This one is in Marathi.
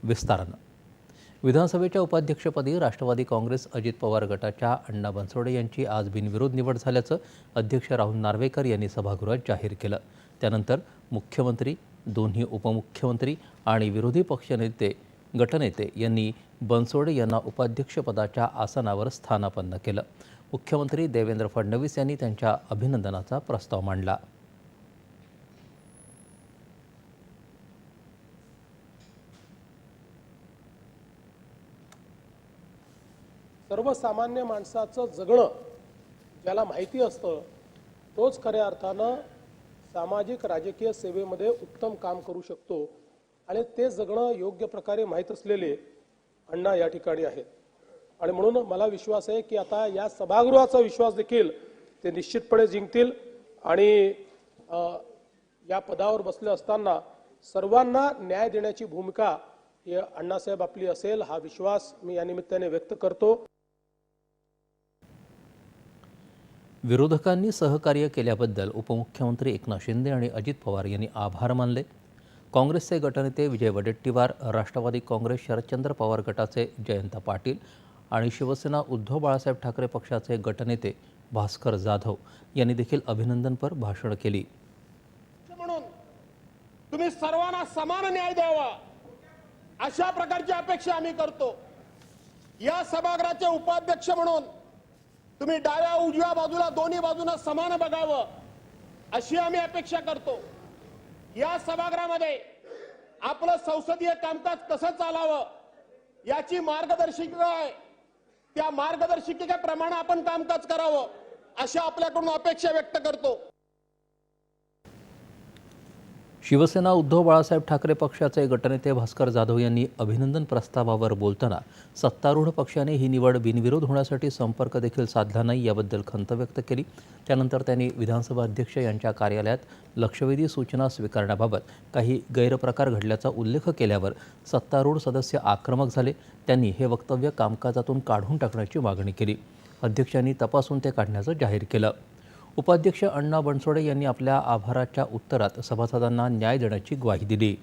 विस्तारानं विधानसभेच्या उपाध्यक्षपदी राष्ट्रवादी काँग्रेस अजित पवार गटाच्या अण्णा बनसोडे यांची आज बिनविरोध निवड झाल्याचं अध्यक्ष राहुल नार्वेकर यांनी सभागृहात जाहीर केलं। त्यानंतर मुख्यमंत्री, दोन्ही उपमुख्यमंत्री आणि विरोधी पक्षनेते गटनेते यांनी बनसोडे यांना उपाध्यक्षपदाच्या आसनावर स्थानापन्न केलं। मुख्यमंत्री देवेंद्र फडणवीस यांनी त्यांच्या अभिनंदनाचा प्रस्ताव मांडला। सर्वसामान्य माणसाचं जगणं ज्याला माहिती असतं तोच खऱ्या अर्थानं सामाजिक राजकीय सेवेमध्ये उत्तम काम करू शकतो आणि ते जगणं योग्य प्रकारे माहीत असलेले अण्णा या ठिकाणी आहेत। आणि म्हणून मला विश्वास आहे की आता या सभागृहाचा विश्वास देखील ते निश्चितपणे जिंकतील आणि या पदावर बसले असताना सर्वांना न्याय देण्याची भूमिका ही अण्णासाहेब आपली असेल हा विश्वास मी या निमित्ताने व्यक्त करतो। विरोधकांनी सहकार्य केल्याबद्दल उपमुख्यमंत्री एकनाथ शिंदे आणि अजित पवार यांनी आभार मानले। काँग्रेसचे गटनेते विजय वडेट्टीवार, राष्ट्रवादी काँग्रेस शरदचंद्र पवार गटाचे जयंत पाटील आणि शिवसेना उद्धव बाळासाहेब ठाकरे पक्षाचे गटनेते भास्कर जाधव यांनी देखील अभिनंदनपर भाषण केली। म्हणून तुम्ही सर्वांना समान न्याय द्यावा अशा प्रकारची अपेक्षा आम्ही करतो। या सभागृहाचे उपाध्यक्ष म्हणून तुम्ही डाव्या उजव्या बाजूला दोन्ही बाजूला समान बघावं अशी आम्ही अपेक्षा करतो। या सभागृहामध्ये आपलं संसदीय कामकाज कसं चालावं याची मार्गदर्शिका आहे, त्या मार्गदर्शिकेप्रमाणे आपण कामकाज करावं अशा आपल्याकडून अपेक्षा व्यक्त करतो। शिवसेना उद्धव बाळासाहेब ठाकरे पक्षाचे गटनेते भास्कर जाधव यांनी अभिनंदन प्रस्तावावर बोलताना सत्तारूढ पक्षाने ही निवड बिनविरोध होण्यासाठी संपर्क देखील साधला नाही याबद्दल खंत व्यक्त केली। त्यानंतर त्यांनी विधानसभा अध्यक्ष यांच्या कार्यालयात लक्षवेधी सूचना स्वीकारण्याबाबत काही गैरप्रकार घडल्याचा उल्लेख केल्यावर सत्तारूढ सदस्य आक्रमक झाले। त्यांनी हे वक्तव्य कामकाजातून काढून टाकण्याची मागणी केली। अध्यक्षांनी तपासून ते काढण्याचं जाहीर केलं। उपाध्यक्ष अण्णा बनसोडे यांनी आपल्या आभाराच्या उत्तरात सभासदांना न्याय देण्याची ग्वाही दिली।